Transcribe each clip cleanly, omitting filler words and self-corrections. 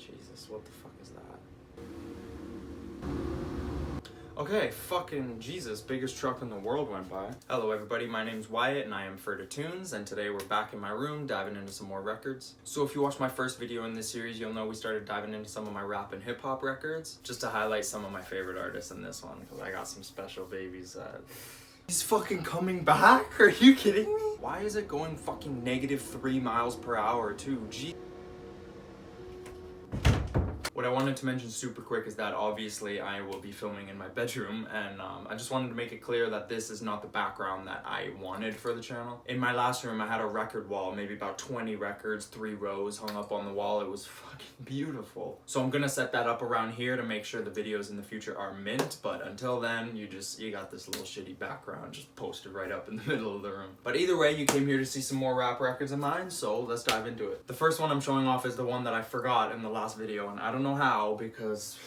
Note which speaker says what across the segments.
Speaker 1: Jesus, what the fuck is that? Okay, fucking Jesus, biggest truck in the world went by. Hello everybody, my name's Wyatt and I am Ferda Tunes, and today we're back in my room diving into some more records. So if you watched my first video in this series, you'll know we started diving into some of my rap and hip hop records, just to highlight some of my favorite artists in this one, because I got some special babies that... He's fucking coming back? Are you kidding me? Why is it going fucking -3 miles per hour too? Gee. What I wanted to mention super quick is that obviously I will be filming in my bedroom, and I just wanted to make it clear that this is not the background that I wanted for the channel. In my last room I had a record wall, maybe about 20 records, 3 rows hung up on the wall. It was fucking beautiful. So I'm gonna set that up around here to make sure the videos in the future are mint, but until then you got this little shitty background just posted right up in the middle of the room. But either way, you came here to see some more rap records of mine, so let's dive into it. The first one I'm showing off is the one that I forgot in the last video, and I don't know how, because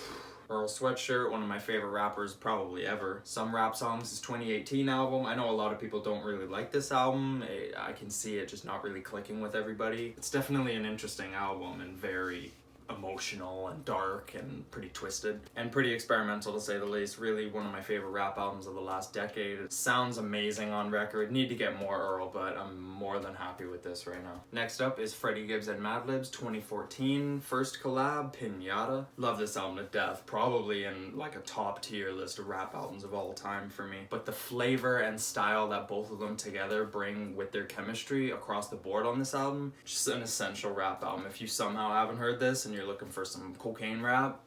Speaker 1: Earl Sweatshirt, one of my favorite rappers probably ever. Some Rap Songs, his 2018 album. I know a lot of people don't really like this album. I can see it just not really clicking with everybody. It's definitely an interesting album and very emotional and dark and pretty twisted and pretty experimental, to say the least. Really one of my favorite rap albums of the last decade. It sounds amazing on record. Need to get more Earl, but I'm more than happy with this right now. Next up is Freddie, Gibbs and Madlib's 2014 first collab, Pinata. Love this album to death. Probably in like a top tier list of rap albums of all time for me. But the flavor and style that both of them together bring with their chemistry across the board on this album, just an essential rap album. If you somehow haven't heard this and you're looking for some cocaine rap,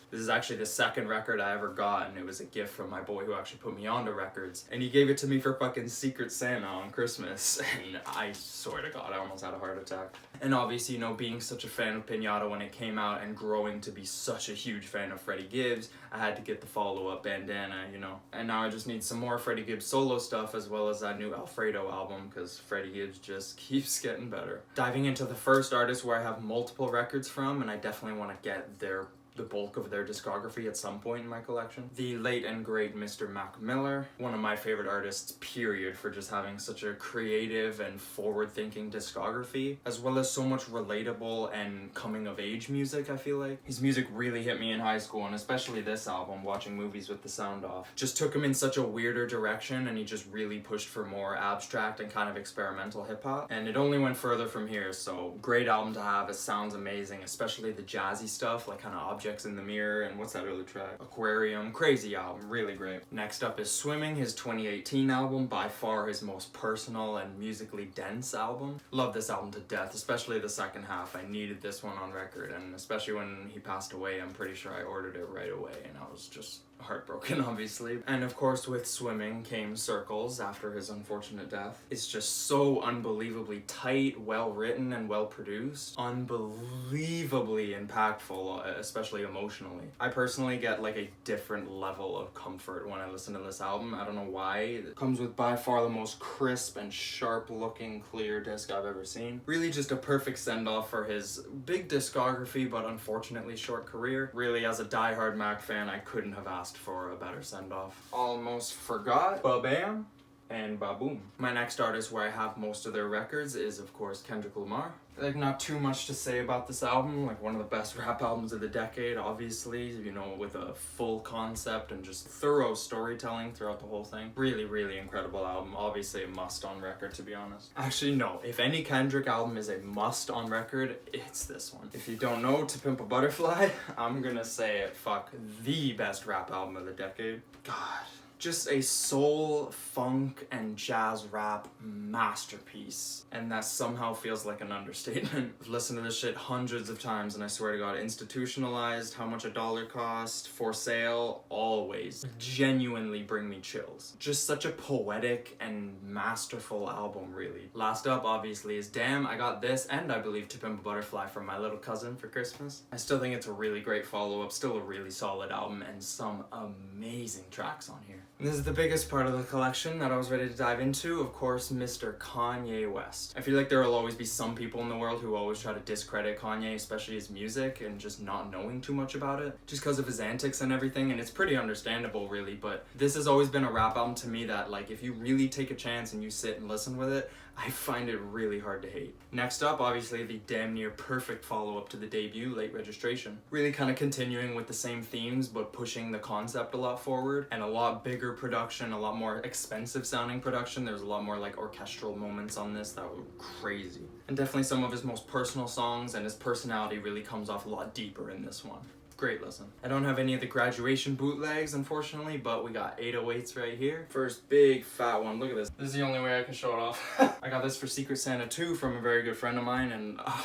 Speaker 1: this is actually the second record I ever got, and it was a gift from my boy who actually put me onto records, and he gave it to me for fucking Secret Santa on Christmas, and I swear to God, I almost had a heart attack. And obviously, you know, being such a fan of Pinata when it came out and growing to be such a huge fan of Freddie Gibbs, I had to get the follow-up Bandana, you know. And now I just need some more Freddie Gibbs solo stuff, as well as that new Alfredo album, because Freddie Gibbs just keeps getting better. Diving into the first artist where I have multiple records from, and I definitely want to get the bulk of their discography at some point in my collection. The late and great Mr. Mac Miller, one of my favorite artists, period, for just having such a creative and forward-thinking discography, as well as so much relatable and coming-of-age music, I feel like. His music really hit me in high school, and especially this album, watching movies with the sound off. Just took him in such a weirder direction, and he just really pushed for more abstract and kind of experimental hip-hop, and it only went further from here, so great album to have. It sounds amazing, especially the jazzy stuff, like kind of objects in the Mirror, and what's that other track? Aquarium. Crazy album, really great. Next up is Swimming, his 2018 album, by far his most personal and musically dense album. Love this album to death, especially the second half. I needed this one on record, and especially when he passed away, I'm pretty sure I ordered it right away, and I was just heartbroken, obviously. And of course, with Swimming came Circles after his unfortunate death. It's just so unbelievably tight, well written, and well produced. Unbelievably impactful, especially emotionally. I personally get like a different level of comfort when I listen to this album. I don't know why. It comes with by far the most crisp and sharp looking clear disc I've ever seen. Really just a perfect send-off for his big discography but unfortunately short career. Really, as a diehard Mac fan, I couldn't have asked for a better send-off. Almost Forgot, Ba-Bam, and Ba-Boom. My next artist where I have most of their records is, of course, Kendrick Lamar. Like, not too much to say about this album. Like, one of the best rap albums of the decade, obviously, you know, with a full concept and just thorough storytelling throughout the whole thing. Really, really incredible album. Obviously a must on record, to be honest. Actually, no. If any Kendrick album is a must on record, it's this one. If you don't know To Pimp a Butterfly, I'm gonna say it, fuck, the best rap album of the decade. God. Just a soul, funk, and jazz rap masterpiece. And that somehow feels like an understatement. I've listened to this shit hundreds of times, and I swear to God, Institutionalized, How Much a Dollar Cost, For Sale, always genuinely bring me chills. Just such a poetic and masterful album, really. Last up, obviously, is Damn, I Got This, and I believe To Pimp a Butterfly from my little cousin for Christmas. I still think it's a really great follow-up, still a really solid album, and some amazing tracks on here. And this is the biggest part of the collection that I was ready to dive into, of course, Mr. Kanye West. I feel like there will always be some people in the world who always try to discredit Kanye, especially his music, and just not knowing too much about it, just because of his antics and everything, and it's pretty understandable, really, but this has always been a rap album to me that, like, if you really take a chance and you sit and listen with it, I find it really hard to hate. Next up, obviously the damn near perfect follow-up to the debut, Late Registration. Really kind of continuing with the same themes, but pushing the concept a lot forward, and a lot bigger production, a lot more expensive sounding production. There's a lot more like orchestral moments on this that were crazy. And definitely some of his most personal songs, and his personality really comes off a lot deeper in this one. Great listen. I don't have any of the Graduation bootlegs, unfortunately, but we got 808s right here. First big fat one. Look at this. This is the only way I can show it off. I got this for Secret Santa 2 from a very good friend of mine, and I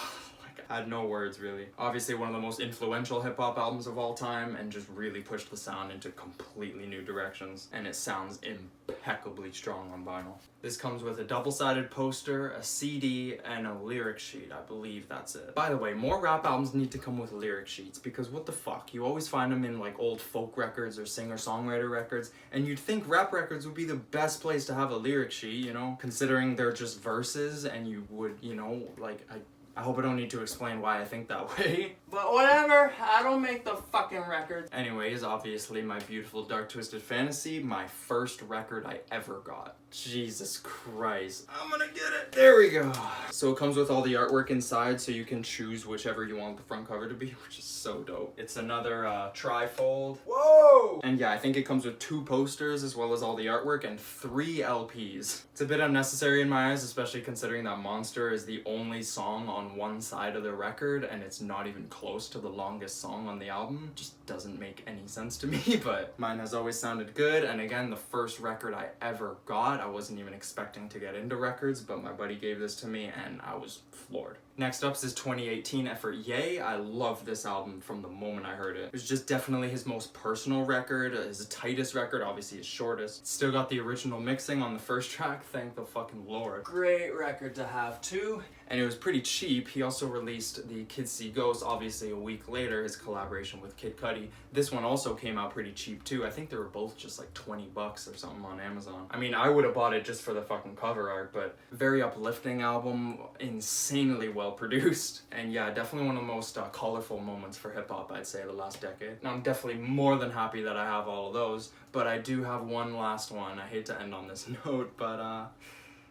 Speaker 1: had no words, really. Obviously one of the most influential hip-hop albums of all time, and just really pushed the sound into completely new directions, and it sounds impeccably strong on vinyl. This comes with a double-sided poster, a CD, and a lyric sheet. I believe that's it. By the way, more rap albums need to come with lyric sheets, because what the fuck? You always find them in like old folk records or singer-songwriter records, and you'd think rap records would be the best place to have a lyric sheet, you know? Considering they're just verses, and you would, you know, like, I hope I don't need to explain why I think that way. But whatever, I don't make the fucking records. Anyways, obviously my beautiful Dark Twisted Fantasy, my first record I ever got. Jesus Christ. I'm gonna get it. There we go. So it comes with all the artwork inside, so you can choose whichever you want the front cover to be, which is so dope. It's another trifold. Whoa! And yeah, I think it comes with 2 posters as well as all the artwork and 3 LPs. It's a bit unnecessary in my eyes, especially considering that Monster is the only song on one side of the record, and it's not even close to the longest song on the album. Just doesn't make any sense to me, but mine has always sounded good. And again, the first record I ever got, I wasn't even expecting to get into records, but my buddy gave this to me and I was floored. Next up is his 2018 effort, Yay. I loved this album from the moment I heard it. It was just definitely his most personal record, his tightest record, obviously his shortest. Still got the original mixing on the first track, thank the fucking Lord. Great record to have too. And it was pretty cheap. He also released the Kids See Ghosts, obviously a week later, his collaboration with Kid Cudi. This one also came out pretty cheap too. I think they were both just like 20 bucks or something on Amazon. I mean, I would have bought it just for the fucking cover art, but very uplifting album, insanely well produced. And yeah, definitely one of the most colorful moments for hip hop, I'd say, the last decade. Now, I'm definitely more than happy that I have all of those, but I do have one last one. I hate to end on this note, but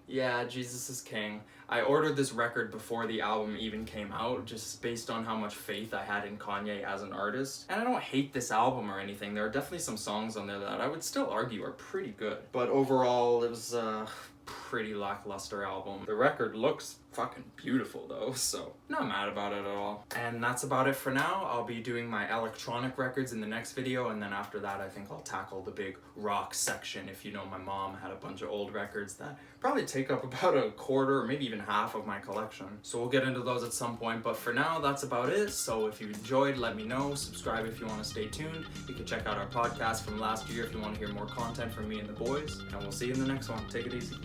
Speaker 1: yeah, Jesus is King. I ordered this record before the album even came out, just based on how much faith I had in Kanye as an artist. And I don't hate this album or anything. There are definitely some songs on there that I would still argue are pretty good. But overall, it was a pretty lackluster album. The record looks fucking beautiful though, so not mad about it at all. And that's about it for now. I'll be doing my electronic records in the next video, and then after that I think I'll tackle the big rock section. If you know, my mom had a bunch of old records that probably take up about a quarter or maybe even half of my collection. So we'll get into those at some point, but for now that's about it. So if you enjoyed, let me know. Subscribe if you want to stay tuned. You can check out our podcast from last year if you want to hear more content from me and the boys, and we'll see you in the next one. Take it easy.